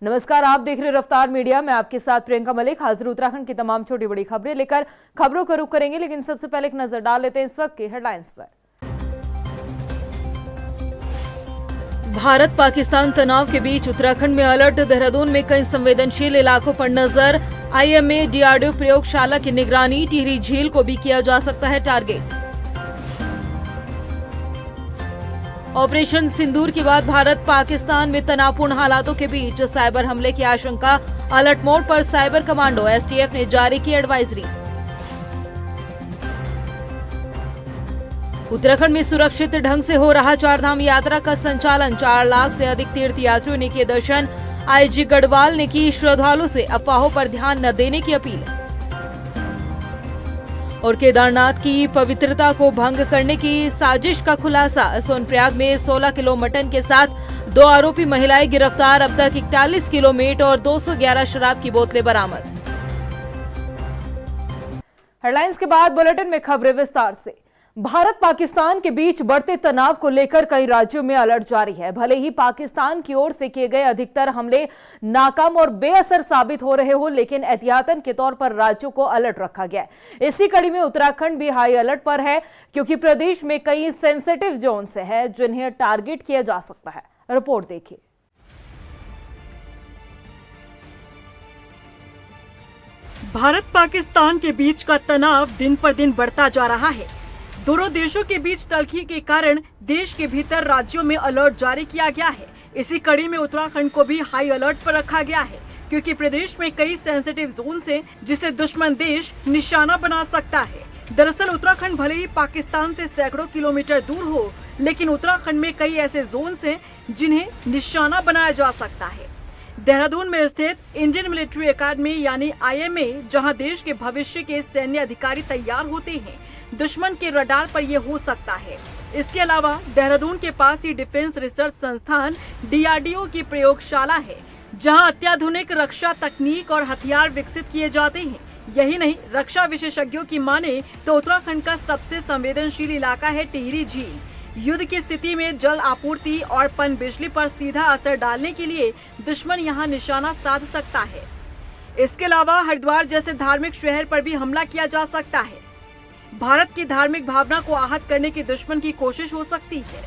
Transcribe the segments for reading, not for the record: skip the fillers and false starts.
नमस्कार, आप देख रहे रफ्तार मीडिया। मैं आपके साथ प्रियंका मलिक हाजिर उत्तराखंड की तमाम छोटी बड़ी खबरें लेकर खबरों का रुख करेंगे, लेकिन सबसे पहले एक नजर डाल लेते हैं इस वक्त की हेडलाइंस पर। भारत पाकिस्तान तनाव के बीच उत्तराखंड में अलर्ट, देहरादून में कई संवेदनशील इलाकों पर नजर। आईएमए डीआरडीओ प्रयोगशाला की निगरानी, टिहरी झील को भी किया जा सकता है टारगेट। ऑपरेशन सिंदूर के बाद भारत पाकिस्तान में तनावपूर्ण हालातों के बीच साइबर हमले की आशंका, अलर्ट मोड पर साइबर कमांडो, एसटीएफ ने जारी की एडवाइजरी। उत्तराखंड में सुरक्षित ढंग से हो रहा चारधाम यात्रा का संचालन, 4 लाख से अधिक तीर्थ यात्रियों ने किए दर्शन। आईजी गढ़वाल ने की श्रद्धालुओं से अफवाहों पर ध्यान न देने की अपील। और केदारनाथ की पवित्रता को भंग करने की साजिश का खुलासा, सोनप्रयाग में 16 किलो मटन के साथ 2 आरोपी महिलाएं गिरफ्तार, अब तक 41 किलो मीट और 211 शराब की बोतलें बरामद। हेडलाइंस के बाद बुलेटिन में खबरें विस्तार से। भारत पाकिस्तान के बीच बढ़ते तनाव को लेकर कई राज्यों में अलर्ट जारी है। भले ही पाकिस्तान की ओर से किए गए अधिकतर हमले नाकाम और बेअसर साबित हो रहे हो, लेकिन एहतियातन के तौर पर राज्यों को अलर्ट रखा गया है। इसी कड़ी में उत्तराखंड भी हाई अलर्ट पर है, क्योंकि प्रदेश में कई सेंसिटिव जोन से है जिन्हें टारगेट किया जा सकता है। रिपोर्ट देखिए। भारत पाकिस्तान के बीच का तनाव दिन पर दिन बढ़ता जा रहा है। दोनों देशों के बीच तल्खी के कारण देश के भीतर राज्यों में अलर्ट जारी किया गया है। इसी कड़ी में उत्तराखंड को भी हाई अलर्ट पर रखा गया है, क्योंकि प्रदेश में कई सेंसिटिव जोन हैं जिसे दुश्मन देश निशाना बना सकता है। दरअसल उत्तराखंड भले ही पाकिस्तान से सैकड़ों किलोमीटर दूर हो, लेकिन उत्तराखंड में कई ऐसे जोन हैं जिन्हें निशाना बनाया जा सकता है। देहरादून में स्थित इंडियन मिलिट्री एकेडमी यानी आईएमए, जहां देश के भविष्य के सैन्य अधिकारी तैयार होते हैं, दुश्मन के रडार पर यह हो सकता है। इसके अलावा देहरादून के पास ही डिफेंस रिसर्च संस्थान डीआरडीओ की प्रयोगशाला है, जहां अत्याधुनिक रक्षा तकनीक और हथियार विकसित किए जाते हैं। यही नहीं, रक्षा विशेषज्ञों की माने तो उत्तराखंड का सबसे संवेदनशील इलाका है टिहरी झील। युद्ध की स्थिति में जल आपूर्ति और पन बिजली पर सीधा असर डालने के लिए दुश्मन यहां निशाना साध सकता है। इसके अलावा हरिद्वार जैसे धार्मिक शहर पर भी हमला किया जा सकता है। भारत की धार्मिक भावना को आहत करने की दुश्मन की कोशिश हो सकती है।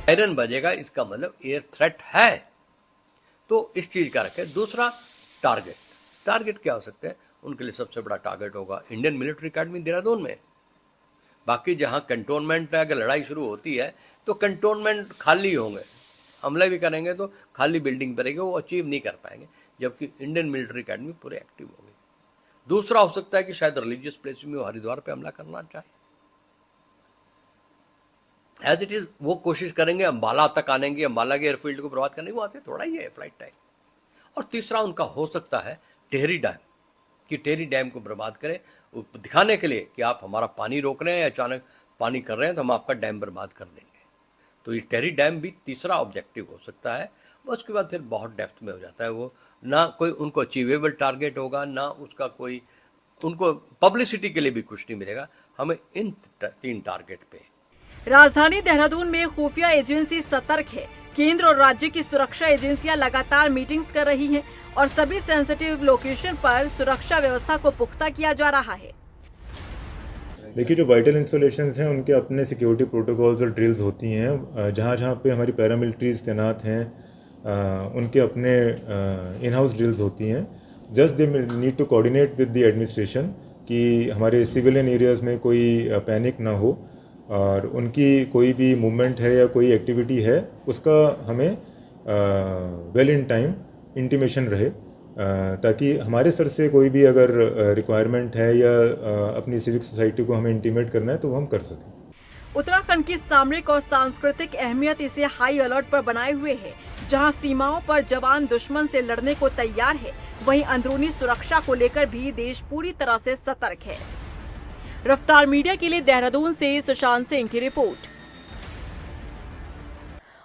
आयरन बजेगा, इसका मतलब एयर थ्रेट है, तो इस चीज का रखें। दूसरा टारगेट क्या हो सकते हैं? उनके लिए सबसे बड़ा टारगेट होगा इंडियन मिलिट्री एकेडमी देहरादून में। बाकी जहां कंटोनमेंट में अगर लड़ाई शुरू होती है तो कंटोनमेंट खाली होंगे, हमले भी करेंगे तो खाली बिल्डिंग पर रहेंगे, वो अचीव नहीं कर पाएंगे, जबकि इंडियन मिलिट्री एकेडमी पूरे एक्टिव होगी। दूसरा हो सकता है कि शायद रिलीजियस प्लेस में वो हरिद्वार पे हमला करना चाहे। एज इट इज वो कोशिश करेंगे अम्बाला तक आने की, अम्बाला के एयरफील्ड को बर्बाद करने की, वहाँ से थोड़ा ही है फ्लाइट टाइम। और तीसरा उनका हो सकता है टिहरी डैम, कि टिहरी डैम को बर्बाद करें, दिखाने के लिए कि आप हमारा पानी रोक रहे हैं या अचानक पानी कर रहे हैं तो हम आपका डैम बर्बाद कर देंगे। तो ये टिहरी डैम भी तीसरा ऑब्जेक्टिव हो सकता है। उसके बाद फिर बहुत डेप्थ में हो जाता है वो, ना कोई उनको अचीवेबल टारगेट होगा, ना उसका कोई उनको पब्लिसिटी के लिए भी कुछ नहीं मिलेगा। हमें इन 3 टारगेट पे। राजधानी देहरादून में खुफिया एजेंसी सतर्क है। केंद्र और राज्य की सुरक्षा एजेंसियां लगातार मीटिंग्स कर रही हैं और सभी सेंसिटिव लोकेशन पर सुरक्षा व्यवस्था को पुख्ता किया जा रहा है। देखिए, जो वाइटल इंस्टॉलेशंस हैं उनके अपने सिक्योरिटी प्रोटोकॉल्स और ड्रिल्स होती हैं। जहाँ जहाँ पे हमारी पैरामिलिट्रीज तैनात हैं उनके अपने इन हाउस ड्रिल्स होती हैं। Just they need to coordinate with the administration कि हमारे सिविलियन एरियाज़ में कोई पैनिक ना हो, और उनकी कोई भी मूवमेंट है या कोई एक्टिविटी है उसका हमें वेल इन टाइम इंटीमेशन रहे, ताकि हमारे स्तर से कोई भी अगर रिक्वायरमेंट है या अपनी सिविक सोसाइटी को हमें इंटीमेट करना है तो वो हम कर सकें। उत्तराखंड की सामरिक और सांस्कृतिक अहमियत इसे हाई अलर्ट पर बनाए हुए है। जहां सीमाओं पर जवान दुश्मन से लड़ने को तैयार है, वहीं अंदरूनी सुरक्षा को लेकर भी देश पूरी तरह से सतर्क है। रफ्तार मीडिया के लिए देहरादून से सुशांत सिंह की रिपोर्ट।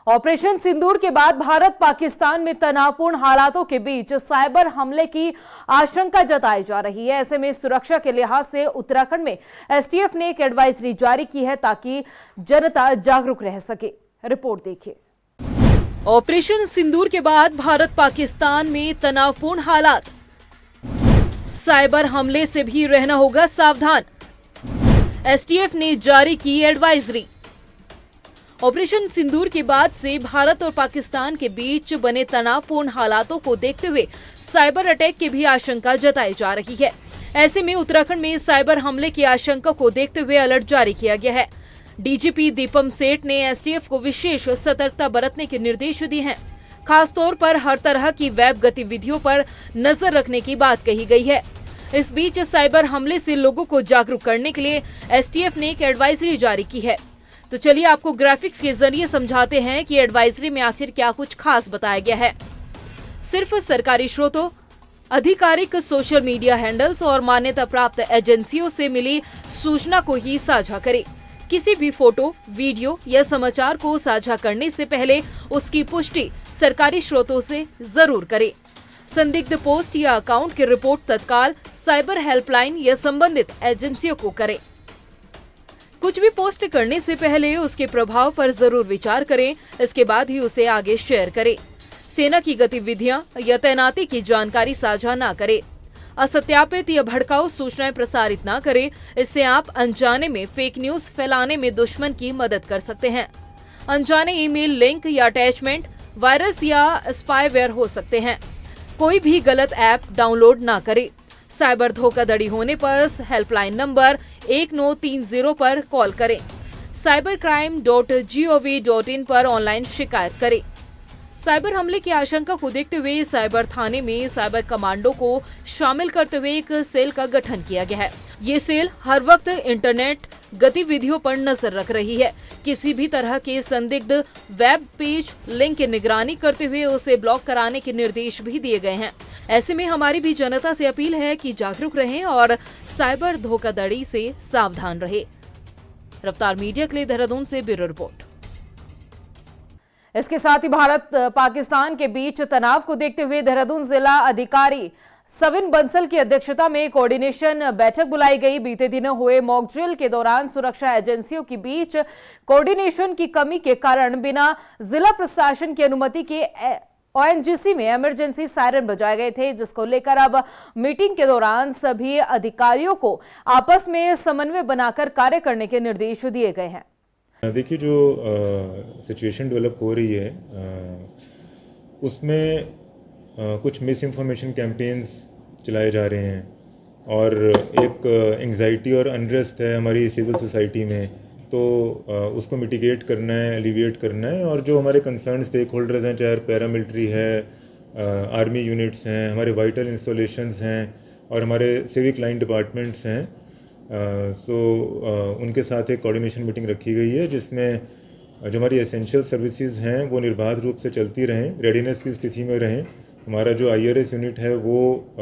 ऑपरेशन सिंदूर के बाद भारत पाकिस्तान में तनावपूर्ण हालातों के बीच साइबर हमले की आशंका जताई जा रही है। ऐसे में सुरक्षा के लिहाज से उत्तराखंड में एसटीएफ ने एक एडवाइजरी जारी की है ताकि जनता जागरूक रह सके। रिपोर्ट देखिए। ऑपरेशन सिंदूर के बाद भारत पाकिस्तान में तनावपूर्ण हालात। साइबर हमले से भी रहना होगा सावधान। एसटीएफ ने जारी की एडवाइजरी। ऑपरेशन सिंदूर के बाद से भारत और पाकिस्तान के बीच बने तनावपूर्ण हालातों को देखते हुए साइबर अटैक की भी आशंका जताई जा रही है। ऐसे में उत्तराखंड में साइबर हमले की आशंका को देखते हुए अलर्ट जारी किया गया है। डीजीपी दीपम सेठ ने एसटीएफ को विशेष सतर्कता बरतने के निर्देश दिए हैं। खासतौर पर हर तरह की वेब गतिविधियों पर नजर रखने की बात कही गई है। इस बीच साइबर हमले से लोगों को जागरूक करने के लिए एसटीएफ ने एक एडवाइजरी जारी की है। तो चलिए आपको ग्राफिक्स के जरिए समझाते हैं कि एडवाइजरी में आखिर क्या कुछ खास बताया गया है। सिर्फ सरकारी स्रोतों, आधिकारिक सोशल मीडिया हैंडल्स और मान्यता प्राप्त एजेंसियों से मिली सूचना को ही साझा करें। किसी भी फोटो, वीडियो या समाचार को साझा करने से पहले उसकी पुष्टि सरकारी स्रोतों से जरूर करें। संदिग्ध पोस्ट या अकाउंट की रिपोर्ट तत्काल साइबर हेल्पलाइन या संबंधित एजेंसियों को करें। कुछ भी पोस्ट करने से पहले उसके प्रभाव पर जरूर विचार करें, इसके बाद ही उसे आगे शेयर करें। सेना की गतिविधियां या तैनाती की जानकारी साझा न करें। असत्यापित या भड़काऊ सूचनाएं प्रसारित न करें, इससे आप अनजाने में फेक न्यूज फैलाने में दुश्मन की मदद कर सकते हैं। अनजाने ईमेल लिंक या अटैचमेंट वायरस या स्पाईवेयर हो सकते हैं। कोई भी गलत ऐप डाउनलोड न करें। साइबर धोखाधड़ी होने पर हेल्पलाइन नंबर 1930 पर कॉल करें। cybercrime.gov.in पर ऑनलाइन शिकायत करें। साइबर हमले की आशंका को देखते हुए साइबर थाने में साइबर कमांडो को शामिल करते हुए एक सेल का गठन किया गया है। ये सेल हर वक्त इंटरनेट गतिविधियों पर नजर रख रही है। किसी भी तरह के संदिग्ध वेब पेज लिंक की निगरानी करते हुए उसे ब्लॉक कराने के निर्देश भी दिए गए हैं। ऐसे में हमारी भी जनता से अपील है कि जागरूक रहें और साइबर धोखाधड़ी से सावधान रहें। रफ्तार मीडिया के लिए देहरादून से ब्यूरो रिपोर्ट। इसके साथ ही भारत पाकिस्तान के बीच तनाव को देखते हुए देहरादून जिला अधिकारी सविन बंसल की अध्यक्षता में कोऑर्डिनेशन बैठक बुलाई गई। बीते दिनों हुए मॉक ड्रिल के दौरान सुरक्षा एजेंसियों के बीच कोऑर्डिनेशन की कमी के कारण बिना जिला प्रशासन की अनुमति के ओएनजीसी में इमरजेंसी सायरन बजाए गए थे, जिसको लेकर अब मीटिंग के दौरान सभी अधिकारियों को आपस में समन्वय बनाकर कार्य करने के निर्देश दिए गए हैं। देखिए, जो सिचुएशन डेवलप हो रही है उसमें कुछ मिस इन्फॉर्मेशन कैंपेन्स चलाए जा रहे हैं और एक एंग्जाइटी और अनरेस्ट है हमारी सिविल सोसाइटी में, तो उसको मिटिगेट करना है, एलिविएट करना है। और जो हमारे कंसर्न स्टेक होल्डर्स हैं, चाहे पैरामिलिट्री है, आर्मी यूनिट्स हैं, हमारे वाइटल इंस्टॉलेशंस हैं और हमारे सिविक लाइन डिपार्टमेंट्स हैं, उनके साथ एक कोऑर्डिनेशन मीटिंग रखी गई है जिसमें जो हमारी एसेंशियल सर्विसेज हैं वो निर्बाध रूप से चलती रहें, रेडीनेस की स्थिति में रहें। हमारा जो IRS यूनिट है वो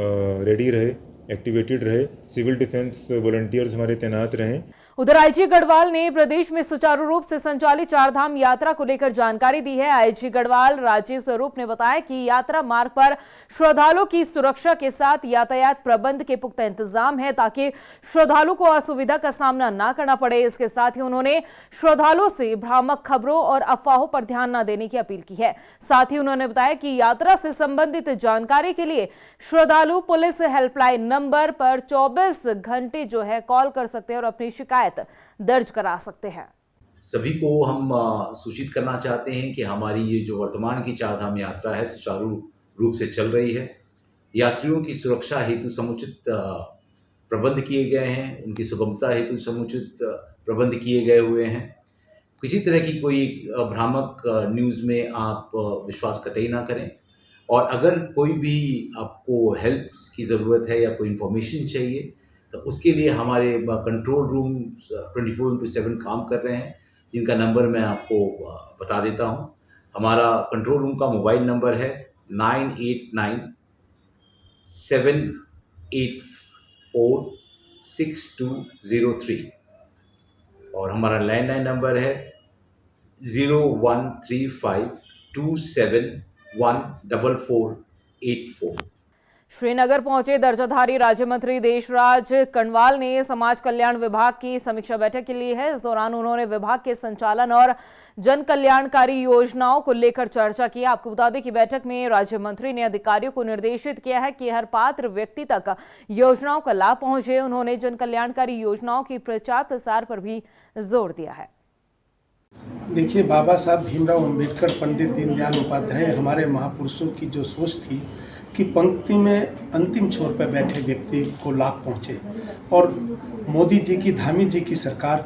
रेडी रहे, एक्टिवेटेड रहे, सिविल डिफेंस वॉलंटियर्स हमारे तैनात रहें। उधर आईजी गढ़वाल ने प्रदेश में सुचारू रूप से संचालित चारधाम यात्रा को लेकर जानकारी दी है। आईजी गढ़वाल राजीव स्वरूप ने बताया कि यात्रा मार्ग पर श्रद्धालुओं की सुरक्षा के साथ यातायात प्रबंध के पुख्ता इंतजाम है ताकि श्रद्धालुओं को असुविधा का सामना न करना पड़े। इसके साथ ही उन्होंने श्रद्धालुओं से भ्रामक खबरों और अफवाहों पर ध्यान न देने की अपील की है। साथ ही उन्होंने बताया कि यात्रा से संबंधित जानकारी के लिए श्रद्धालु पुलिस हेल्पलाइन नंबर पर 24 घंटे जो है कॉल कर सकते हैं और अपनी शिकायत दर्ज करा सकते हैं। सभी को हम सूचित करना चाहते हैं कि हमारी ये जो वर्तमान की चारधाम यात्रा है सुचारू रूप से चल रही है। यात्रियों की सुरक्षा हेतु समुचित प्रबंध किए गए हैं, उनकी सुगमता हेतु समुचित प्रबंध किए गए हुए हैं। किसी तरह की कोई भ्रामक न्यूज़ में आप विश्वास कतई ना करें और अगर कोई भी आपको हेल्प की ज़रूरत है या कोई इन्फॉर्मेशन चाहिए तो उसके लिए हमारे कंट्रोल रूम 24/7 काम कर रहे हैं, जिनका नंबर मैं आपको बता देता हूं। हमारा कंट्रोल रूम का मोबाइल नंबर है 9897846203 और हमारा लैंडलाइन नंबर है 0135271448 श्रीनगर पहुंचे दर्जाधारी राज्य मंत्री देशराज कणवाल ने समाज कल्याण विभाग की समीक्षा बैठक के ली है। इस दौरान उन्होंने विभाग के संचालन और जन कल्याणकारी योजनाओं को लेकर चर्चा की। आपको बता दें कि बैठक में राज्य मंत्री ने अधिकारियों को निर्देशित किया है कि हर पात्र व्यक्ति तक योजनाओं का लाभ पहुंचे। उन्होंने जन कल्याणकारी योजनाओं की प्रचार प्रसार पर भी जोर दिया है। देखिए, बाबा साहब भीमराव अंबेडकर, पंडित दीनदयाल उपाध्याय हमारे महापुरुषों की जो सोच थी कि पंक्ति में अंतिम छोर पर बैठे व्यक्ति को लाभ पहुंचे, और मोदी जी की, धामी जी की सरकार,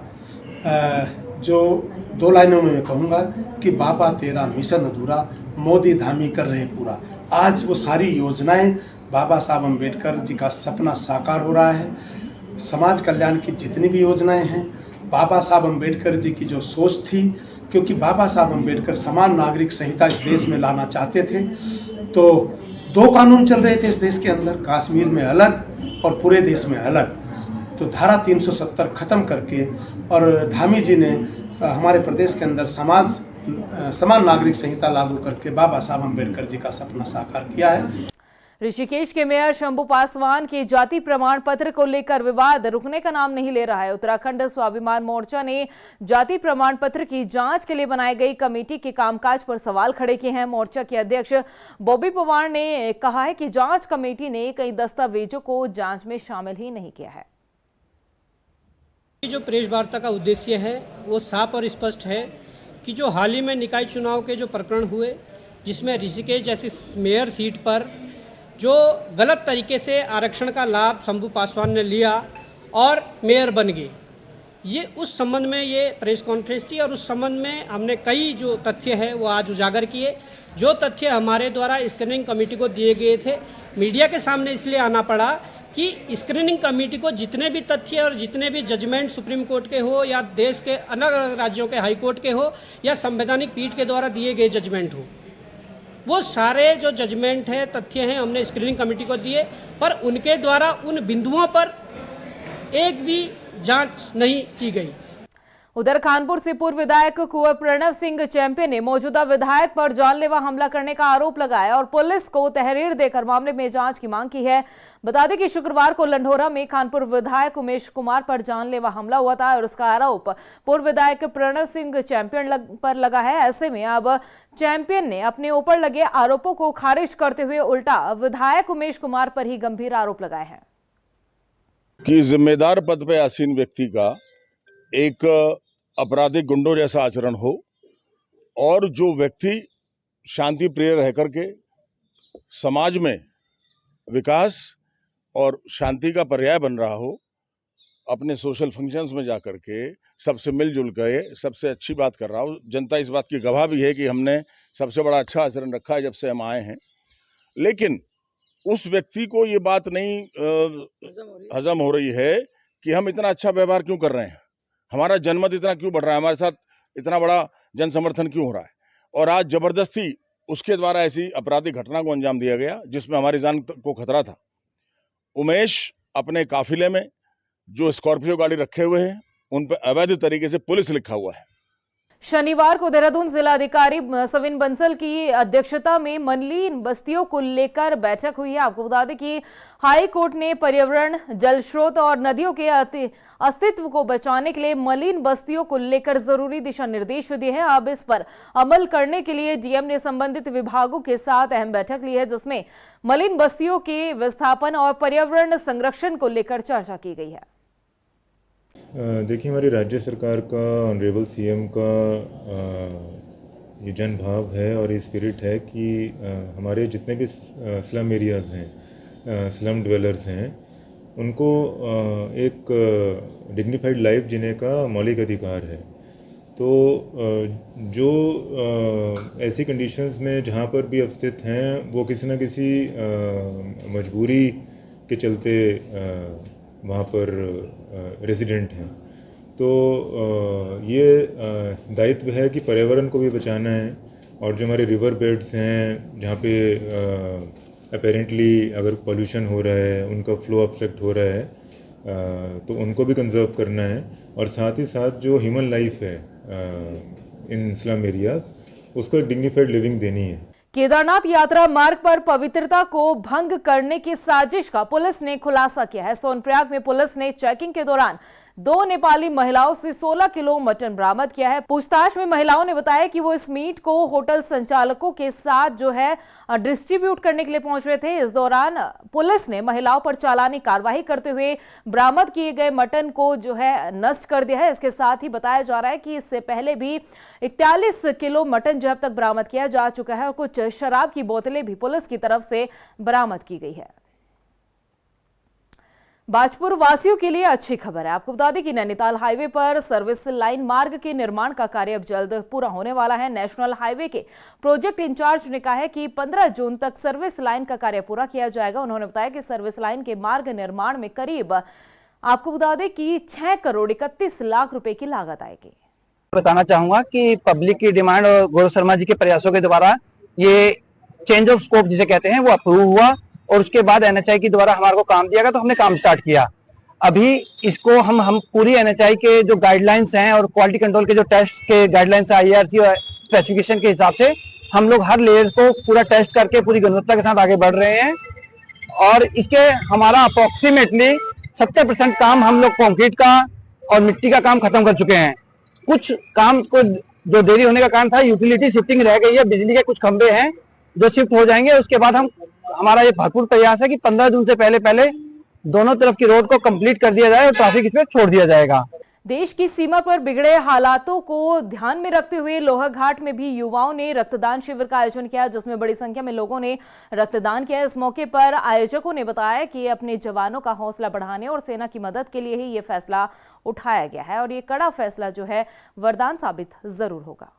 जो 2 लाइनों में मैं कहूँगा कि बाबा तेरा मिशन अधूरा, मोदी धामी कर रहे पूरा। आज वो सारी योजनाएं बाबा साहब अंबेडकर जी का सपना साकार हो रहा है। समाज कल्याण की जितनी भी योजनाएं हैं, बाबा साहब अंबेडकर जी की जो सोच थी, क्योंकि बाबा साहब अंबेडकर समान नागरिक संहिता इस देश में लाना चाहते थे, तो 2 कानून चल रहे थे इस देश के अंदर, कश्मीर में अलग और पूरे देश में अलग। तो धारा 370 खत्म करके और धामी जी ने हमारे प्रदेश के अंदर समान नागरिक संहिता लागू करके बाबा साहब अंबेडकर जी का सपना साकार किया है। ऋषिकेश के मेयर शंभू पासवान के जाति प्रमाण पत्र को लेकर विवाद रुकने का नाम नहीं ले रहा है। उत्तराखंड स्वाभिमान मोर्चा ने जाति प्रमाण पत्र की जांच के लिए बनाई गई कमेटी के कामकाज पर सवाल खड़े किए हैं। मोर्चा के अध्यक्ष बॉबी पवार ने कहा है कि जांच कमेटी ने कई दस्तावेजों को जांच में शामिल ही नहीं किया है। जो प्रेस वार्ता का उद्देश्य है वो साफ और स्पष्ट है कि जो हाल ही में निकाय चुनाव के जो प्रकरण हुए, जिसमें ऋषिकेश जैसी मेयर सीट पर जो गलत तरीके से आरक्षण का लाभ शंभू पासवान ने लिया और मेयर बन गए, ये उस संबंध में ये प्रेस कॉन्फ्रेंस थी और उस संबंध में हमने कई जो तथ्य है वो आज उजागर किए। जो तथ्य हमारे द्वारा स्क्रीनिंग कमेटी को दिए गए थे, मीडिया के सामने इसलिए आना पड़ा कि स्क्रीनिंग कमेटी को जितने भी तथ्य और जितने भी जजमेंट सुप्रीम कोर्ट के हो या देश के अलग अलग राज्यों के हाई कोर्ट के हो या संवैधानिक पीठ के द्वारा दिए गए जजमेंट हो, वो सारे जो जजमेंट है, तथ्य हैं, हमने स्क्रीनिंग कमेटी को दिए, पर उनके द्वारा उन बिंदुओं पर एक भी जांच नहीं की गई। उधर कानपुर से पूर्व विधायक कुंवर प्रणव सिंह चैंपियन ने मौजूदा विधायक पर जानलेवा हमला करने का आरोप लगाया और पुलिस को तहरीर देकर मामले में जांच की मांग की है। बता दें कि शुक्रवार को लंढोरा में कानपुर विधायक उमेश कुमार पर जानलेवा हमला हुआ था और उसका आरोप पूर्व विधायक प्रणव सिंह चैंपियन पर लगा है। ऐसे में अब चैंपियन ने अपने ऊपर लगे आरोपों को खारिज करते हुए उल्टा विधायक उमेश कुमार पर ही गंभीर आरोप लगाए हैं कि जिम्मेदार पद पर आसीन व्यक्ति का एक आपराधिक गुंडों जैसा आचरण हो और जो व्यक्ति शांति प्रिय रह करके समाज में विकास और शांति का पर्याय बन रहा हो, अपने सोशल फंक्शंस में जाकर के सबसे मिलजुल गए, सबसे अच्छी बात कर रहा हो। जनता इस बात की गवाह भी है कि हमने सबसे बड़ा अच्छा आचरण रखा है जब से हम आए हैं। लेकिन उस व्यक्ति को ये बात नहीं हजम हो रही है कि हम इतना अच्छा व्यवहार क्यों कर रहे हैं, हमारा जनमत इतना क्यों बढ़ रहा है, हमारे साथ इतना बड़ा जन समर्थन क्यों हो रहा है। और आज जबरदस्ती उसके द्वारा ऐसी आपराधिक घटना को अंजाम दिया गया जिसमें हमारी जान को खतरा था। उमेश अपने काफिले में जो स्कॉर्पियो गाड़ी रखे हुए हैं उन पर अवैध तरीके से पुलिस लिखा हुआ है। शनिवार को देहरादून जिलाधिकारी सविन बंसल की अध्यक्षता में मलिन बस्तियों को लेकर बैठक हुई है। आपको बता दें कि हाई कोर्ट ने पर्यावरण, जल स्रोत और नदियों के अस्तित्व को बचाने के लिए मलिन बस्तियों को लेकर जरूरी दिशा निर्देश दिए हैं। अब इस पर अमल करने के लिए डीएम ने संबंधित विभागों के साथ अहम बैठक ली है, जिसमें मलिन बस्तियों के विस्थापन और पर्यावरण संरक्षण को लेकर चर्चा की गई है। देखिए, हमारी राज्य सरकार का, ऑनरेबल सीएम का ये जन भाव है और ये स्पिरिट है कि हमारे जितने भी स्लम एरियाज़ हैं, स्लम ड्वेलर्स हैं, उनको एक डिग्निफाइड लाइफ जीने का मौलिक अधिकार है। तो जो ऐसी कंडीशंस में जहाँ पर भी अवस्थित हैं, वो किसी न किसी मजबूरी के चलते वहाँ पर रेजिडेंट हैं। तो ये दायित्व है कि पर्यावरण को भी बचाना है और जो हमारे रिवर बेड्स हैं जहाँ पे अपेरेंटली अगर पोल्यूशन हो रहा है, उनका फ्लो ऑब्स्ट्रक्ट हो रहा है, तो उनको भी कंजर्व करना है और साथ ही साथ जो ह्यूमन लाइफ है इन स्लम एरियाज़, उसको एक डिग्निफाइड लिविंग देनी है। केदारनाथ यात्रा मार्ग पर पवित्रता को भंग करने की साजिश का पुलिस ने खुलासा किया है। सोनप्रयाग में पुलिस ने चेकिंग के दौरान 2 नेपाली महिलाओं से 16 किलो मटन बरामद किया है। पूछताछ में महिलाओं ने बताया कि वो इस मीट को होटल संचालकों के साथ डिस्ट्रीब्यूट करने के लिए पहुंच रहे थे। इस दौरान पुलिस ने महिलाओं पर चालानी कार्रवाई करते हुए बरामद किए गए मटन को नष्ट कर दिया है। इसके साथ ही बताया जा रहा है कि इससे पहले भी 41 किलो मटन अब तक बरामद किया जा चुका है और कुछ शराब की बोतलें भी पुलिस की तरफ से बरामद की गई है। बाजपुर वासियों के लिए अच्छी खबर है। आपको बता दें कि नैनीताल हाईवे पर सर्विस लाइन मार्ग के निर्माण का कार्य अब जल्द पूरा होने वाला है। नेशनल हाईवे के प्रोजेक्ट इंचार्ज ने कहा है कि 15 जून तक सर्विस लाइन का कार्य पूरा किया जाएगा। उन्होंने बताया कि सर्विस लाइन के मार्ग निर्माण में करीब आपको बता दें कि 6 करोड़ 31 लाख रुपए की लागत आएगी। बताना चाहूंगा कि पब्लिक की डिमांड और गौरव शर्मा जी के प्रयासों के द्वारा ये चेंज ऑफ स्कोप जिसे कहते हैं वो अप्रूव हुआ और उसके बाद एनएचआई के द्वारा हमारे को काम दिया गया तो हमने काम स्टार्ट किया। अभी इसको हम पूरी एनएचआई के जो गाइडलाइंस हैं और क्वालिटी कंट्रोल के जो टेस्ट के गाइडलाइंस आईआरसी और स्पेसिफिकेशन के हिसाब से हम लोग हर लेयर को पूरा टेस्ट करके पूरी गुणवत्ता के साथ आगे बढ़ रहे हैं और इसके हमारा अप्रोक्सीमेटली 70% काम हम लोग कंक्रीट का और मिट्टी का काम खत्म कर चुके हैं। कुछ काम को जो देरी होने का कारण था यूटिलिटी शिफ्टिंग रह गई है। बिजली के कुछ खंभे हैं जो शिफ्ट हो जाएंगे। उसके बाद हमारा ये भरपूर प्रयास है कि 15 जून से पहले दोनों तरफ की रोड को कंप्लीट कर दिया जाए और ट्रैफिक इसमें छोड़ दिया जाएगा। देश की सीमा पर बिगड़े हालातों को ध्यान में रखते हुए लोहाघाट में भी युवाओं ने रक्तदान शिविर का आयोजन किया, जिसमें बड़ी संख्या में लोगों ने रक्तदान किया। इस मौके पर आयोजकों ने बताया कि अपने जवानों का हौसला बढ़ाने और सेना की मदद के लिए ही ये फैसला उठाया गया है और ये कड़ा फैसला वरदान साबित जरूर होगा।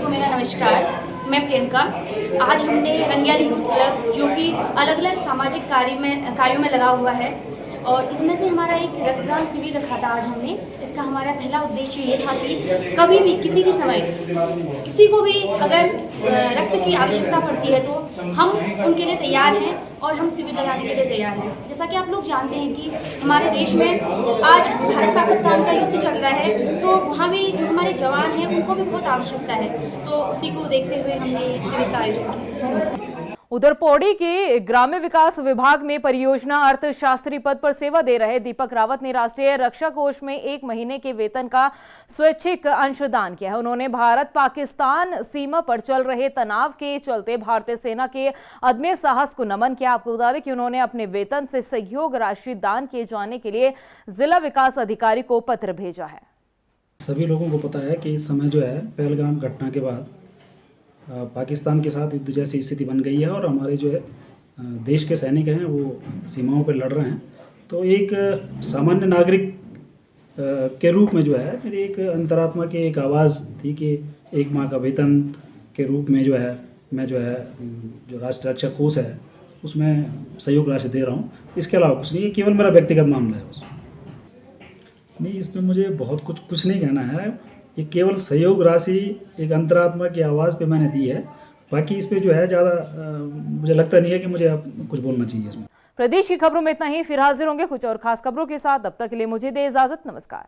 मेरा नमस्कार, मैं प्रियंका। आज हमने रंगियाली यूथ क्लब जो कि अलग अलग सामाजिक कार्यों में लगा हुआ है और इसमें से हमारा एक रक्तदान शिविर रखा था आज हमने। इसका हमारा पहला उद्देश्य ये था कि कभी भी किसी भी समय किसी को भी अगर रक्त की आवश्यकता पड़ती है तो हम उनके लिए तैयार हैं और हम शिविर लगाने के लिए तैयार हैं। जैसा कि आप लोग जानते हैं कि हमारे देश में आज भारत पाकिस्तान का युद्ध चल रहा है तो वहाँ भी जो हमारे जवान हैं उनको भी बहुत आवश्यकता है, तो उसी को देखते हुए हमने शिविर का आयोजन किया। उधर पौड़ी के ग्राम्य विकास विभाग में परियोजना अर्थशास्त्री पद पर सेवा दे रहे दीपक रावत ने राष्ट्रीय रक्षा कोष में 1 महीने के वेतन का स्वैच्छिक अंशदान किया है। उन्होंने भारत पाकिस्तान सीमा पर चल रहे तनाव के चलते भारतीय सेना के अदम्य साहस को नमन किया। आपको बता दें कि उन्होंने अपने वेतन से सहयोग राशि दान किए जाने के लिए जिला विकास अधिकारी को पत्र भेजा है। सभी लोगों को पता है कि इस समय पहलगाम घटना के बाद पाकिस्तान के साथ युद्ध जैसी स्थिति बन गई है और हमारे देश के सैनिक हैं वो सीमाओं पर लड़ रहे हैं। तो एक सामान्य नागरिक के रूप में मेरी एक अंतरात्मा की एक आवाज़ थी कि 1 माह का वेतन के रूप में मैं जो राष्ट्रीय रक्षा कोष है उसमें सहयोग राशि दे रहा हूँ। इसके अलावा कुछ नहीं, ये केवल मेरा व्यक्तिगत मामला है। उसमें नहीं, इसमें मुझे बहुत कुछ नहीं कहना है। ये केवल सहयोग राशि एक अंतरात्मा की आवाज़ पे मैंने दी है। बाकी इस पे ज़्यादा मुझे लगता नहीं है कि मुझे अब कुछ बोलना चाहिए इसमें। प्रदेश की खबरों में इतना ही, फिर हाजिर होंगे कुछ और खास खबरों के साथ। तब तक के लिए मुझे दे इजाजत, नमस्कार।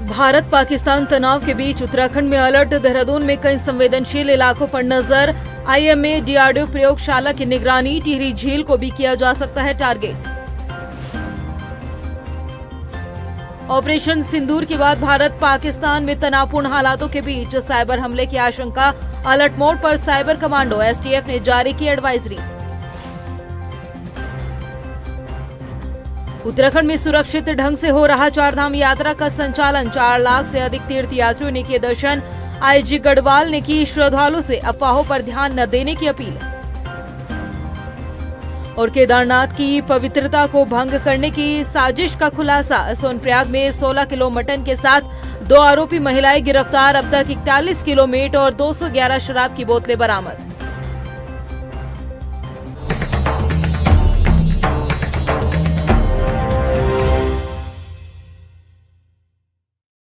भारत पाकिस्तान तनाव के बीच उत्तराखंड में अलर्ट, देहरादून में कई संवेदनशील इलाकों पर नजर। IMA DRDO प्रयोगशाला की निगरानी, टिहरी झील को भी किया जा सकता है टारगेट। ऑपरेशन सिंदूर के बाद भारत पाकिस्तान में तनावपूर्ण हालातों के बीच साइबर हमले की आशंका, अलर्ट मोड पर साइबर कमांडो, STF ने जारी की एडवाइजरी। उत्तराखंड में सुरक्षित ढंग से हो रहा चारधाम यात्रा का संचालन, 4 लाख से अधिक तीर्थ यात्रियों ने किए दर्शन। IG गढ़वाल ने की श्रद्धालुओं से अफवाहों पर ध्यान न देने की अपील। और केदारनाथ की पवित्रता को भंग करने की साजिश का खुलासा, सोनप्रयाग में 16 किलो मटन के साथ 2 आरोपी महिलाएं गिरफ्तार, अब तक 41 किलो मीट और 211 शराब की बोतलें बरामद।